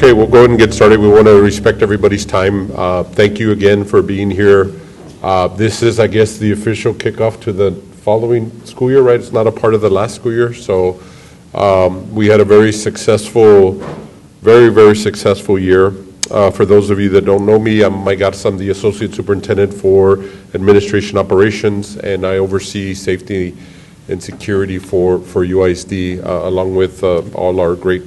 Okay, we'll go ahead and get started. We want to respect everybody's time. Thank you again for being here. This is, I guess, the official kickoff to the following school year, right? It's not a part of the last school year. So we had a very successful, very successful year. For those of you that don't know me, I'm Mike Garza. I'm the Associate Superintendent for Administration Operations, and I oversee safety and security for UISD, along with all our great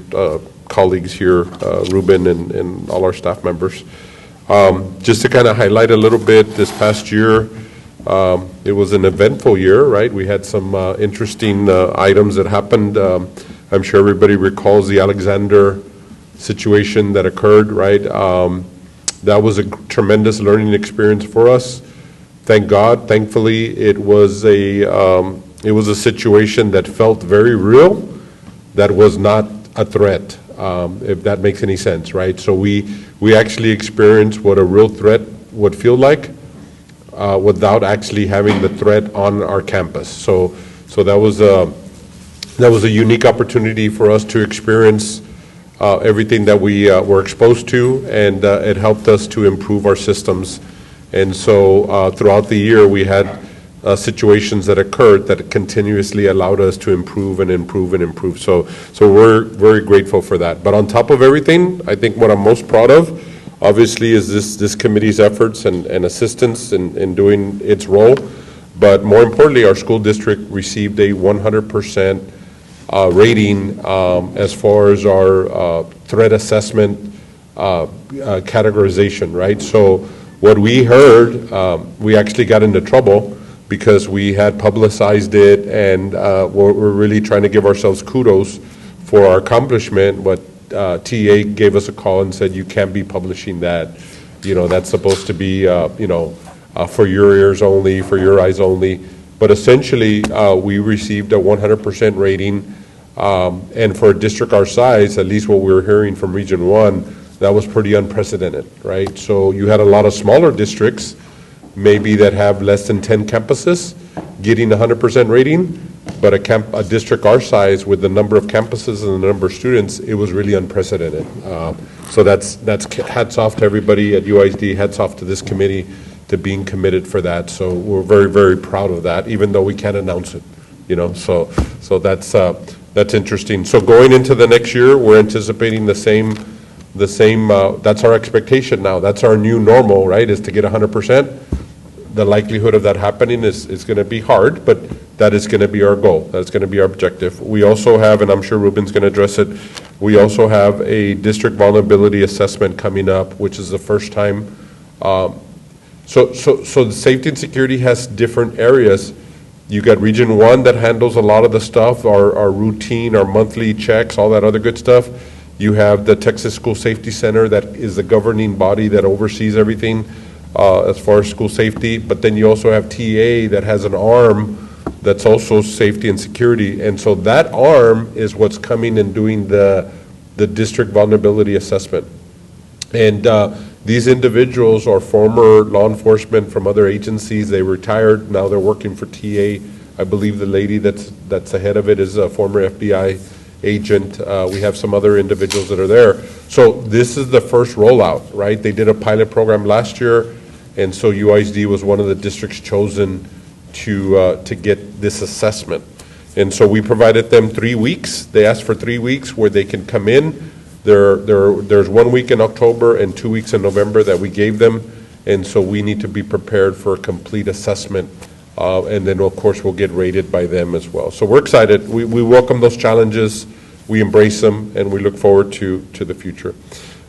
colleagues here, Ruben and all our staff members. Just to kind of highlight a little bit, this past year, it was an eventful year, right? We had some interesting items that happened. I'm sure everybody recalls the Alexander situation that occurred, right? That was a tremendous learning experience for us. Thank God, thankfully, it was a situation that felt very real, that was not a threat, if that makes any sense, right? So we actually experienced what a real threat would feel like without actually having the threat on our campus. So that was a unique opportunity for us to experience everything that we were exposed to, and it helped us to improve our systems. And so throughout the year, we had situations that occurred that continuously allowed us to improve and improve and improve. So we're very grateful for that. But on top of everything, I think what I'm most proud of, obviously, is this committee's efforts and assistance in doing its role. But more importantly, our school district received a 100% rating as far as our threat assessment categorization, right? So what we heard, we actually got into trouble because we had publicized it, and we're really trying to give ourselves kudos for our accomplishment. But TA gave us a call and said, you can't be publishing that. You know, that's supposed to be, for your ears only, for your eyes only. But essentially, we received a 100% rating. And for a district our size, at least what we were hearing from Region 1, that was pretty unprecedented, right? So you had a lot of smaller districts, maybe that have less than 10 campuses, getting 100% rating, but a district our size with the number of campuses and the number of students, it was really unprecedented. So that's hats off to everybody at UISD, hats off to this committee to being committed for that. So we're very proud of that, even though we can't announce it, you know. So that's interesting. So going into the next year, we're anticipating the same. That's our expectation now. That's our new normal, right? Is to get 100%. The likelihood of that happening is going to be hard, but that is going to be our goal. That's going to be our objective. We also have, and I'm sure Ruben's going to address it, we also have a district vulnerability assessment coming up, which is the first time. So the safety and security has different areas. You got Region 1 that handles a lot of the stuff, our routine, our monthly checks, all that other good stuff. You have the Texas School Safety Center that is the governing body that oversees everything as far as school safety. But then you also have TA that has an arm that's also safety and security. And so that arm is what's coming and doing the district vulnerability assessment. And these individuals are former law enforcement from other agencies. They retired, now they're working for TA. I believe the lady that's ahead of it is a former FBI agent. We have some other individuals that are there. So this is the first rollout, right? They did a pilot program last year, and so UISD was one of the districts chosen to get this assessment. And so we provided them 3 weeks. They asked for 3 weeks where they can come in. There's 1 week in October and 2 weeks in November that we gave them, and so we need to be prepared for a complete assessment, and then of course we'll get rated by them as well. So we're excited. We welcome those challenges, we embrace them, and we look forward to the future.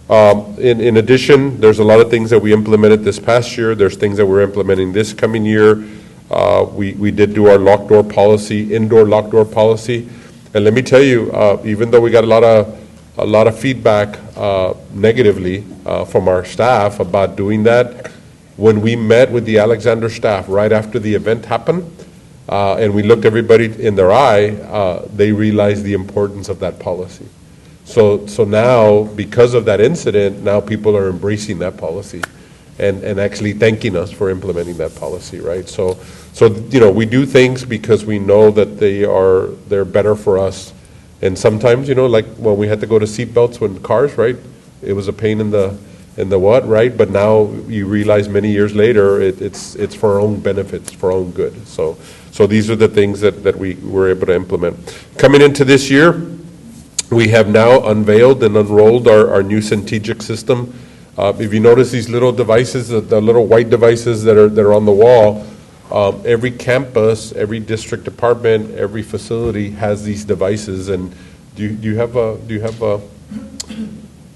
In addition, there's a lot of things that we implemented this past year. There's things that we're implementing this coming year. We did do our locked door policy, indoor locked door policy, and let me tell you, even though we got a lot of feedback negatively from our staff about doing that, when we met with the Alexander staff right after the event happened, and we looked everybody in their eye, they realized the importance of that policy. So now, because of that incident, now people are embracing that policy and actually thanking us for implementing that policy, right? So you know, we do things because we know that they're better for us. And sometimes, you know, like when we had to go to seatbelts when cars, right? it was a pain in the what, right? But now you realize many years later, it's for our own benefits, for our own good. So these are the things that we were able to implement. Coming into this year, we have now unveiled and unrolled our new Centegic system. If you notice these little devices, the little white devices that are on the wall, every campus, every district department, every facility has these devices. And do you have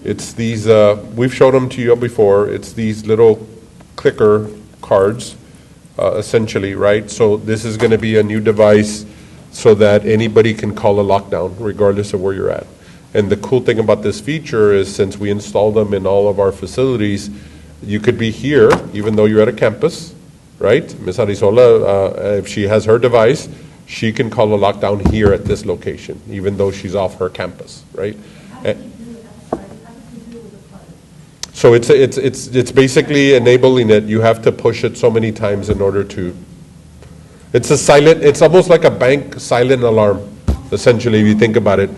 it's these, we've showed them to you before. It's these little clicker cards, essentially, right? So this is going to be a new device so that anybody can call a lockdown regardless of where you're at. And the cool thing about this feature is, since we installed them in all of our facilities, you could be here even though you're at a campus, right? Ms. Arizola, if she has her device, she can call a lockdown here at this location, even though she's off her campus, right? So it's basically enabling it. You have to push it so many times in order to. It's almost like a bank silent alarm, essentially, if you think about it.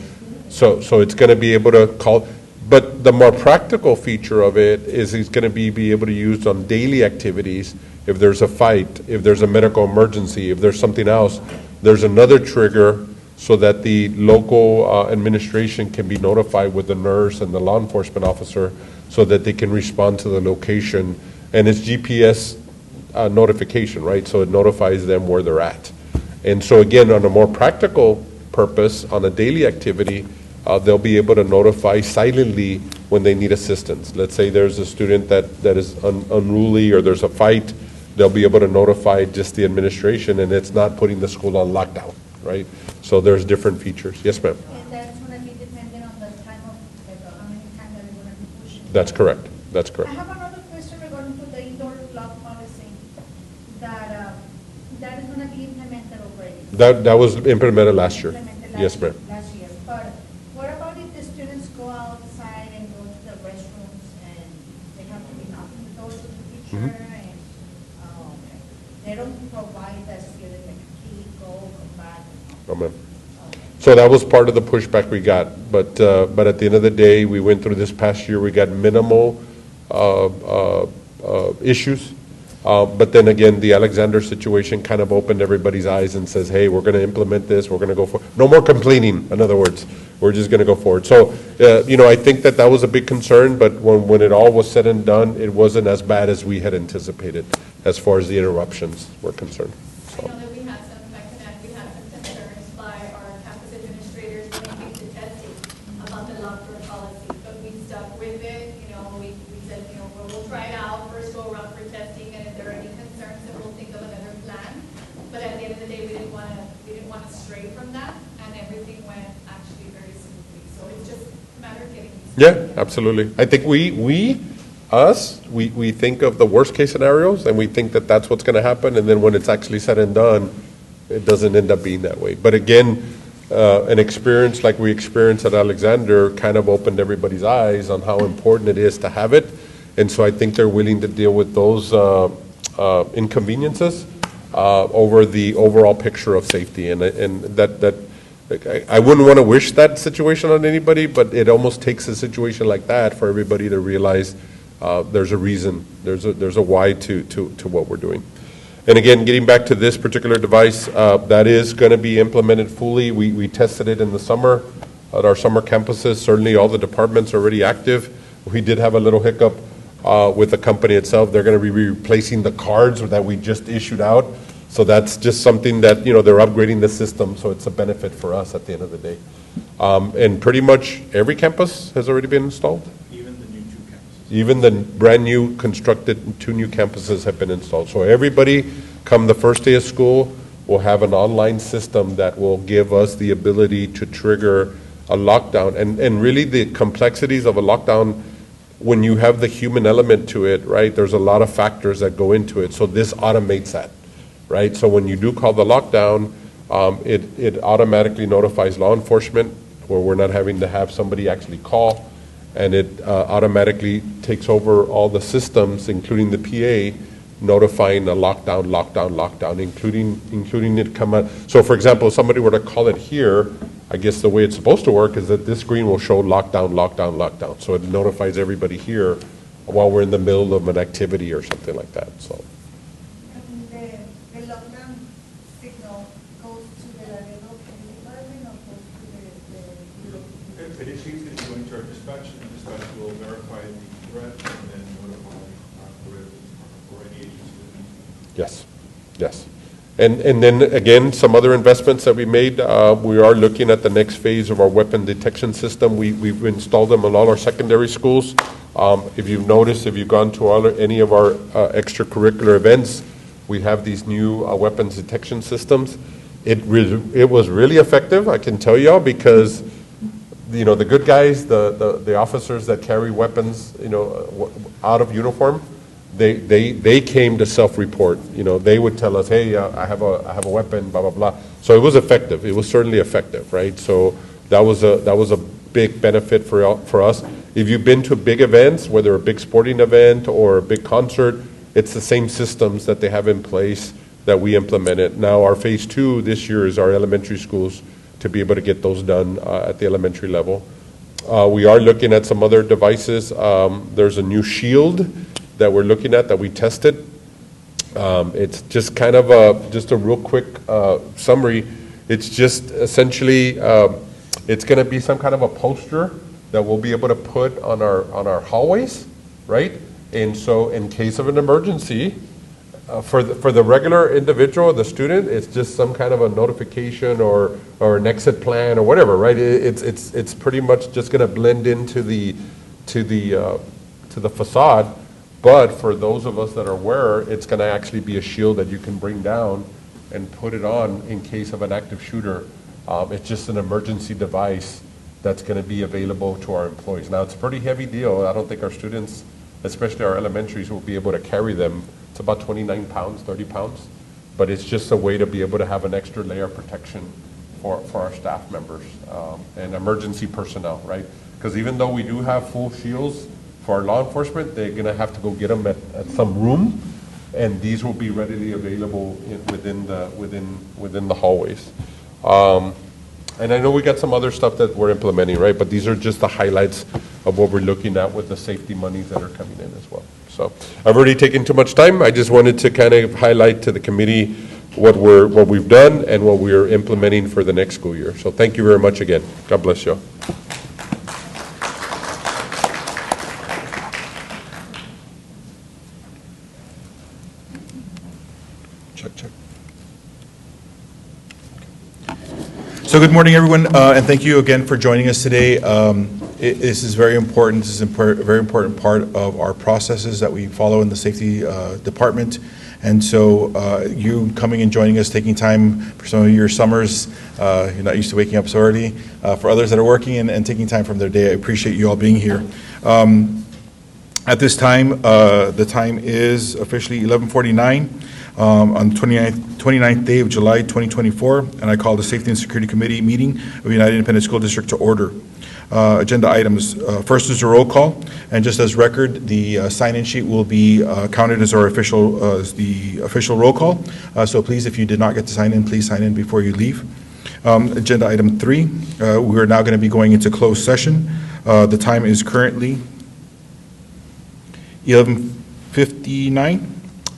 So it's going to be able to call. But the more practical feature of it is it's going to be able to use on daily activities. If there's a fight, if there's a medical emergency, if there's something else, there's another trigger so that the local administration can be notified with the nurse and the law enforcement officer so that they can respond to the location. And it's GPS notification, right? So it notifies them where they're at. And so again, on a more practical purpose, on a daily activity, they'll be able to notify silently when they need assistance. Let's say there's a student that is unruly, or there's a fight, they'll be able to notify just the administration, and it's not putting the school on lockdown, right? So there's different features. Yes, ma'am? And that's going to be dependent on the time of, how many times that we're going to be pushing. That's correct. That's I correct. have another question regarding to the indoor lock policy, that is going to be implemented already. That was implemented last year. Implemented Yes, ma'am. last year. But what about if the students go outside and go to the restrooms and they have to be knocking the doors of the teacher and they don't provide the student like a key, go, come back? Amen. So that was part of the pushback we got. But at the end of the day, we went through this past year, we got minimal issues. But then again, the Alexander situation kind of opened everybody's eyes and says, hey, we're going to implement this, we're going to go for no more complaining, in other words. We're just going to go forward. So, I think that was a big concern, but when it all was said and done, it wasn't as bad as we had anticipated as far as the interruptions were concerned. I know that we had some, if I can add, we had some concerns by our campus administrators when it came to testing about the lockdown policy, but we stuck with it. We said, we'll try it out, first go around for testing, and if there are any concerns, then we'll think of another plan. But at the end of the day, we didn't want to stray from that, and everything went actually very smoothly. So it's just a matter of getting used to it. Yeah, absolutely. I think we think of the worst case scenarios, and we think that that's what's going to happen, and then when it's actually said and done, it doesn't end up being that way. But again, an experience like we experienced at Alexander kind of opened everybody's eyes on how important it is to have it, and so I think they're willing to deal with those inconveniences over the overall picture of safety, and that I wouldn't want to wish that situation on anybody, but it almost takes a situation like that for everybody to realize there's a reason, there's a why to what we're doing. And again, getting back to this particular device, that is going to be implemented fully. We tested it in the summer at our summer campuses. Certainly all the departments are already active. We did have a little hiccup with the company itself. They're going to be replacing the cards that we just issued out. So that's just something that, they're upgrading the system, so it's a benefit for us at the end of the day. And pretty much every campus has already been installed. Even the new two campuses. Even the brand new constructed 2 new campuses have been installed. So everybody, come the first day of school, will have an online system that will give us the ability to trigger a lockdown. And really the complexities of a lockdown, when you have the human element to it, right, there's a lot of factors that go into it. So this automates that, right? So when you do call the lockdown, it automatically notifies law enforcement, where we're not having to have somebody actually call, and it automatically takes over all the systems, including the PA, notifying a lockdown, including it come out. So for example, if somebody were to call it here, I guess the way it's supposed to work is that this screen will show lockdown, lockdown, lockdown. So it notifies everybody here while we're in the middle of an activity or something like that, so. And the lockdown signal goes to the Laredo Police Department or goes to the? It seems that you're going to our dispatch, and dispatch will verify the threat and then notify the residents or any agency that needs to. Yes, yes. And then again, some other investments that we made, we are looking at the next phase of our weapon detection system. We've installed them in all our secondary schools. If you've noticed, if you've gone to any of our extracurricular events, we have these new weapons detection systems. It was really effective, I can tell y'all, because the good guys, the officers that carry weapons, out of uniform, they came to self-report. They would tell us, hey, I have a weapon, blah, blah, blah. So it was effective. It was certainly effective, right? So that was a big benefit for us. If you've been to big events, whether a big sporting event or a big concert, it's the same systems that they have in place that we implemented. Now our phase 2 this year is our elementary schools to be able to get those done at the elementary level. We are looking at some other devices. There's a new shield that we're looking at that we tested. It's just kind of a real quick summary. It's just essentially, it's going to be some kind of a poster that we'll be able to put on our hallways, right? And so in case of an emergency, for the regular individual, the student, it's just some kind of a notification or an exit plan or whatever, right? It's pretty much just going to blend into the facade. But for those of us that are wearer, it's going to actually be a shield that you can bring down and put it on in case of an active shooter. It's just an emergency device that's going to be available to our employees. Now, it's a pretty heavy deal. I don't think our students, especially our elementaries, will be able to carry them. It's about 29 pounds, 30 pounds. But it's just a way to be able to have an extra layer of protection for our staff members and emergency personnel, right? Because even though we do have full shields for our law enforcement, they're going to have to go get them at some room, and these will be readily available within the hallways. And I know we got some other stuff that we're implementing, right? But these are just the highlights of what we're looking at with the safety monies that are coming in as well. So I've already taken too much time. I just wanted to kind of highlight to the committee what we've done and what we're implementing for the next school year. So thank you very much again. God bless you. Check. So good morning, everyone, and thank you again for joining us today. This is very important. This is a very important part of our processes that we follow in the safety department. And so you coming and joining us, taking time for some of your summers, you're not used to waking up so early. For others that are working and taking time from their day, I appreciate you all being here. At this time, the time is officially 11:49. On the 29th day of July 2024, and I call the Safety and Security Committee meeting of United Independent School District to order. Agenda items. First is a roll call, and just as record, the sign-in sheet will be counted as the official roll call. So please, if you did not get to sign in, please sign in before you leave. Agenda item 3, we are now going to be going into closed session. The time is currently 11:59.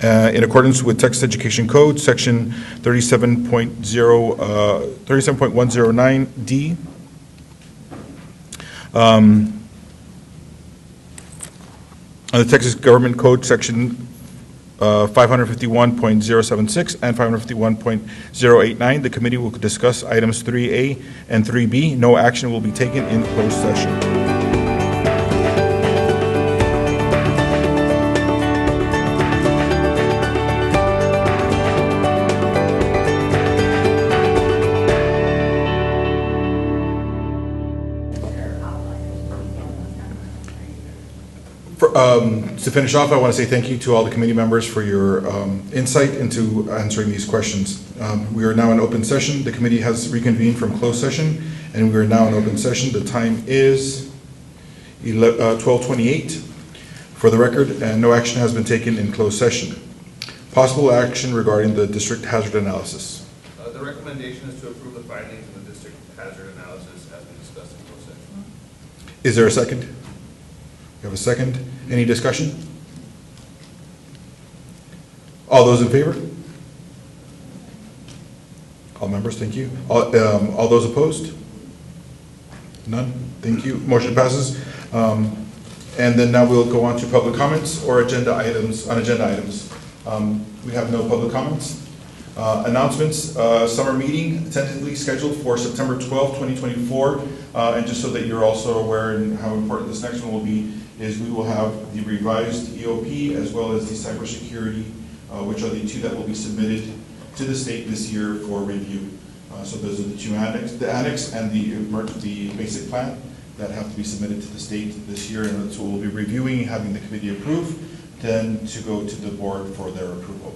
In accordance with Texas Education Code, Section 37.109D. The Texas Government Code, Section 551.076 and 551.089, the committee will discuss items 3A and 3B. No action will be taken in closed session. To finish off, I want to say thank you to all the committee members for your insight into answering these questions. We are now in open session. The committee has reconvened from closed session, and we are now in open session. The time is 12:28 for the record, and no action has been taken in closed session. Possible action regarding the district hazard analysis. The recommendation is to approve the findings in the district hazard analysis Is there a second? We have a second. Any discussion? All those in favor? All members, thank you. All those opposed? None? Thank you. Motion passes. And then now we'll go on to public comments or agenda items, on agenda items. We have no public comments. Announcements, summer meeting tentatively scheduled for September 12th, 2024. And just so that you're also aware and how important this next one will be, is we will have the revised EOP as well as the cybersecurity, which are the two that will be submitted to the state this year for review. So those are the two the annex and the basic plan that have to be submitted to the state this year, and that's what we'll be reviewing, having the committee approve, then to go to the board for their approval.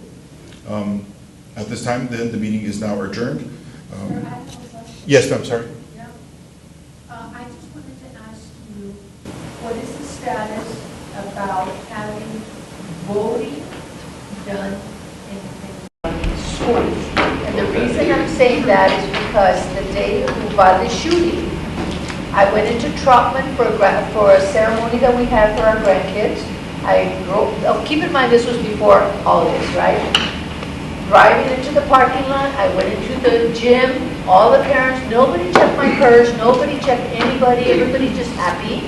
At this time, then, the meeting is now adjourned. Sir, I have a question. Yes, ma'am, sorry. Yeah. I just wanted to ask you, what is the status about having voting done in schools? And the reason I'm saying that is because the day of Uvalde shooting, I went into Trotman for a ceremony that we had for our grandkids. Keep in mind, this was before all this, right? Driving into the parking lot, I went into the gym, all the parents, nobody checked my purse, nobody checked anybody, everybody's just happy.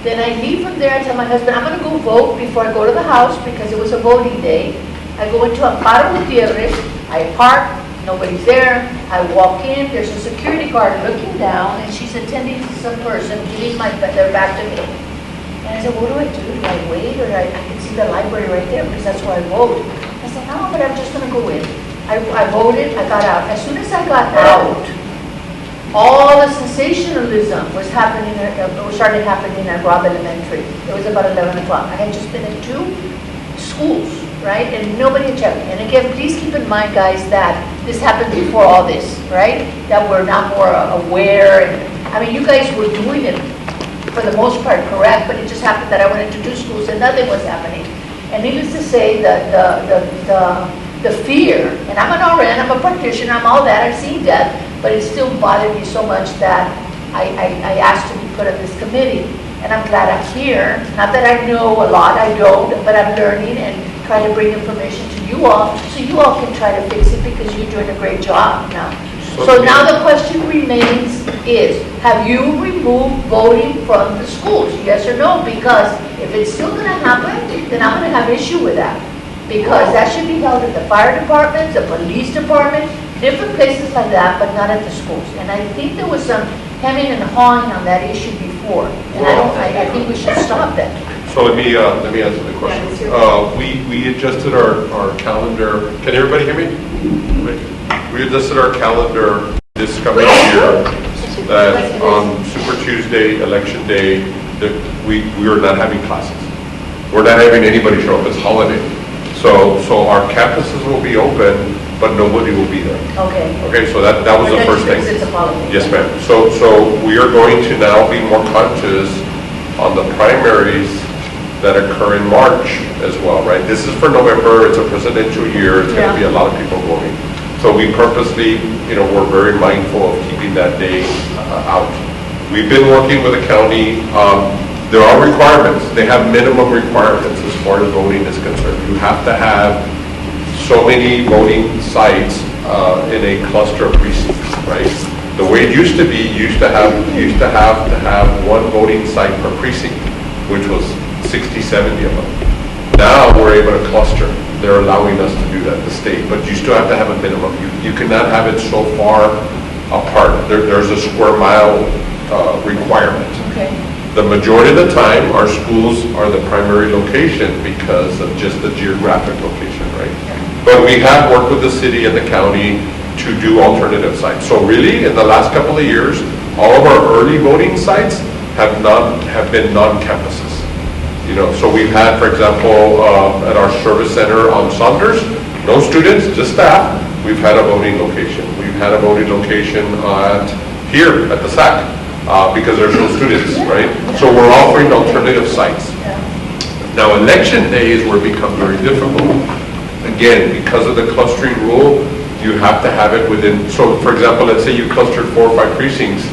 Then I leave from there, I tell my husband, I'm gonna go vote before I go to the house because it was a voting day. I go into Amparo Gutierrez, I park, nobody's there, I walk in, there's a security guard looking down and she's attending to some person, giving their back to me. And I said, what do I do? Do I wait or I can see the library right there because that's where I vote. I said, no, but I'm just going to go in. I voted, I got out. As soon as I got out, all the sensationalism was happening, started happening at Robb Elementary. It was about 11 o'clock. I had just been in 2 schools, right? And nobody had checked me. And again, please keep in mind, guys, that this happened before all this, right? That we're not more aware. I mean, you guys were doing it for the most part correct, but it just happened that I went into 2 schools and nothing was happening. And needless to say, the fear, and I'm an RN, I'm a practitioner, I'm all that, I've seen death, but it still bothered me so much that I asked to be put on this committee. And I'm glad I'm here. Not that I know a lot, I don't, but I'm learning and trying to bring information to you all, so you all can try to fix it because you're doing a great job now. So now the question remains is, have you removed voting from the schools? Yes or no? Because if it's still going to happen, then I'm going to have issue with that. Because that should be held at the fire department, the police department, different places like that, but not at the schools. And I think there was some hemming and hawing on that issue before. And I think we should stop that. So let me answer the question. We adjusted our calendar. Can everybody hear me? We adjusted our calendar this coming year that on Super Tuesday, Election Day, that we are not having classes. We're not having anybody show up. It's holiday. So our campuses will be open, but nobody will be there. Okay. Okay, so that was the first thing. It's a policy. Yes, ma'am. So we are going to now be more conscious on the primaries that occur in March as well, right? This is for November. It's a presidential year. It's going to be a lot of people voting. So we purposely, we're very mindful of keeping that day out. We've been working with the county. There are requirements. They have minimum requirements as far as voting is concerned. You have to have so many voting sites in a cluster of precincts, right? The way it used to be, you used to have to have 1 voting site per precinct, which was 60, 70 of them. Now we're able to cluster. They're allowing us to do that, the state, but you still have to have a minimum. You cannot have it so far apart. There's a square mile requirement. Okay. The majority of the time, our schools are the primary location because of just the geographic location, right? But we have worked with the city and the county to do alternative sites. So really, in the last couple of years, all of our early voting sites have been non-campuses. So we've had, for example, at our service center on Saunders, no students, just staff. We've had a voting location. We've had a voting location here at the SAC because there's no students, right? So we're offering alternative sites. Now, election day is where it becomes very difficult. Again, because of the clustering rule, you have to have it within. So, for example, let's say you clustered 4 or 5 precincts.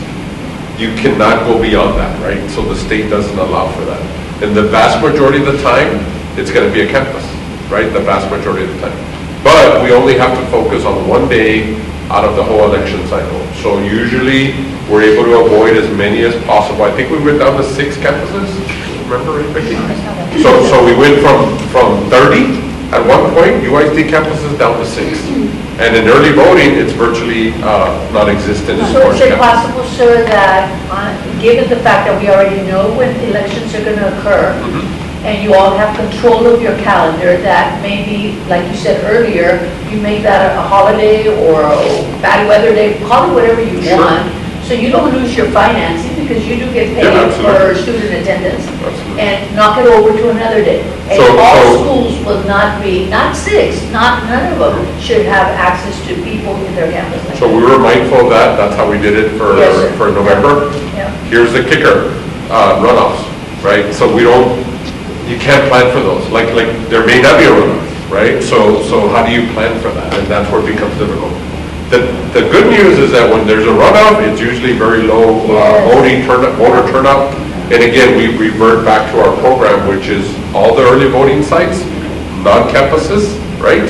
you cannot go beyond that, right? So the state doesn't allow for that. And the vast majority of the time, it's going to be a campus, right? The vast majority of the time. But we only have to focus on one day out of the whole election cycle. So usually, we're able to avoid as many as possible. I think we went down to 6 campuses, remember, right, Becky? So we went from 30 at one point, UISD campuses down to 6. And in early voting, it's virtually non-existent as So far is as it campuses. possible, sir, that, given the fact that we already know when elections are going to occur, and you all have control of your calendar, that maybe, like you said earlier, you make that a holiday or a bad weather day, call it whatever you Sure. want, so you don't lose your financing, because you do get paid Yeah, for absolutely. student attendance, Absolutely. and knock it over to another day. And So- all so- schools will not be, not 6, none of them should have access to people in their campus. like So that. we were mindful of that, that's how we did it Yes, sir. for November. Yeah. Here's the kicker, runoffs, right? So we don't, you can't plan for those, like, there may not be a runoff, right? So how do you plan for that? And that's where it becomes difficult. The good news is that when there's a runoff, it's usually very low Yes. voter turnout. And again, we revert back to our program, which is all the early voting sites, non-campuses, right?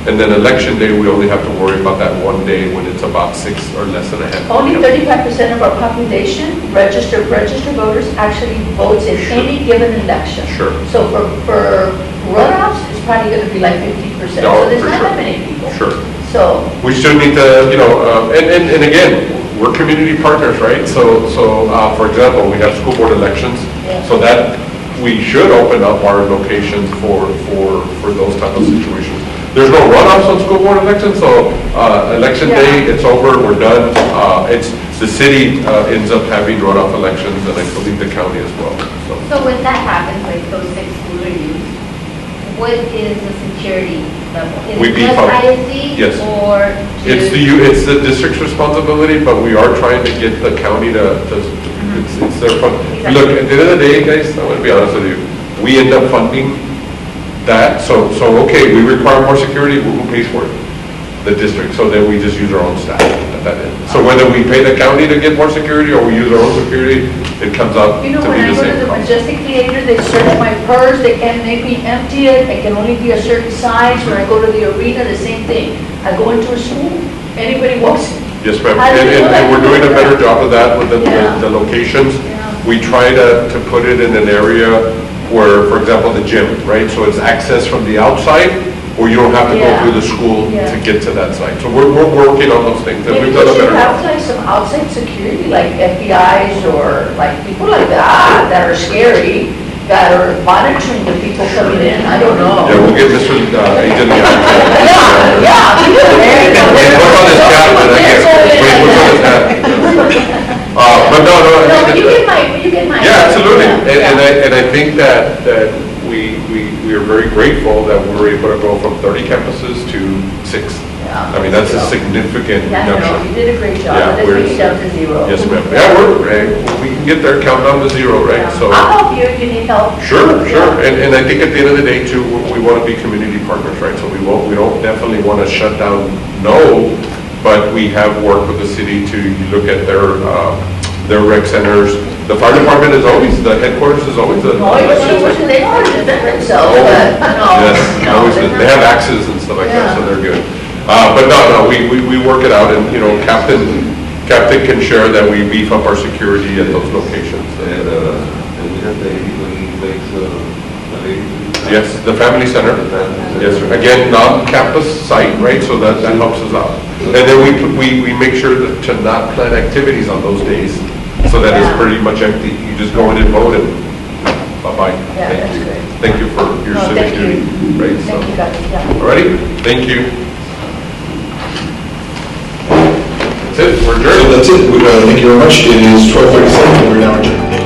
And then election day, we only have to worry about that one day when it's about 6 or less than a half. Only 35% of our population, registered voters, actually votes in any given election. Sure. So for runoffs, it's probably going to be like 50%. No, So there's for not sure. that many people. Sure. So, We still need to, and again, we're community partners, right? So for example, we have school board elections, Yeah. so that we should open up our locations for those type of situations. There's no runoffs on school board elections, so election day, Yeah. it's over, we're done. It's, the city ends up having runoff elections, and I believe the county as well, so. So when that happens, like those 6 schools are used, what is the security level? We Is it beef just up. ISD? Yes. Or It's just- the district's responsibility, but we are trying to get the county it's their fund. Look, at the end of the day, guys, I'm gonna be honest with you, we end up funding that, so, okay, we require more security, who pays for it? The district, so then we just use our own staff at that end. So whether we pay the county to get more security, or we use our own security, it comes out to you know, be when I the go to same the cost. Majestic Theater, they search my purse, they can make me empty it, it can only be a certain size. When I go to the arena, the same thing. I go into a school, anybody walks in. Yes, ma'am, How do you do and we're that? doing a better job of that with Yeah. the locations. Yeah. We try to put it in an area where, for example, the gym, right? So it's access from the outside, or you don't have to go Yeah. through the school Yeah. to get to that site. So we're working on those things, and Maybe we've we done a should better have job. like some outside security, like FBI's or like people like that are scary, that are monitoring the people coming in. I don't know. Yeah, we'll get Mr. Agent. Yeah. Wait, what's on his cap, and I guess, wait, what's on his hat? But no, No, I but think you that- get my. Yeah, absolutely. Yeah. And I think that we are very grateful that we were able to go from 30 campuses to 6. Yeah. I mean, that's a significant Yeah, no, you reduction. did a great job, Yeah, let's we're- bring it down to 0. Yes, ma'am. Yeah, we can get there, count down to 0, right? Yeah. So, I'll help you if you need help. sure. Yeah. And I think at the end of the day too, we want to be community partners, right? So we don't definitely want to shut down, no, but we have worked with the city to look at their rec centers. The fire department is always, the headquarters is always a. No, they don't have to defend themselves, but no. Yes, no, always, they're they have not. axes and stuff like that, so Yeah. they're good. But no, we work it out, and, Captain can share that we beef up our security at those locations. And we have the 80/20 makes, the lady. Yes, the family center. Yes, sir. Again, non-campus site, right, so that helps us out. And then we make sure to not plan activities on those days, so that it's Yeah. pretty much empty. You just go in and vote, and bye-bye. Yeah, Thank that's you. great. Thank you for your No, civic thank duty, you. right? so. Thank you, guys, yeah. All righty, thank you. That's it, we're So adjourned. that's it. Thank you very much. It is 12:37, and we're now adjourned.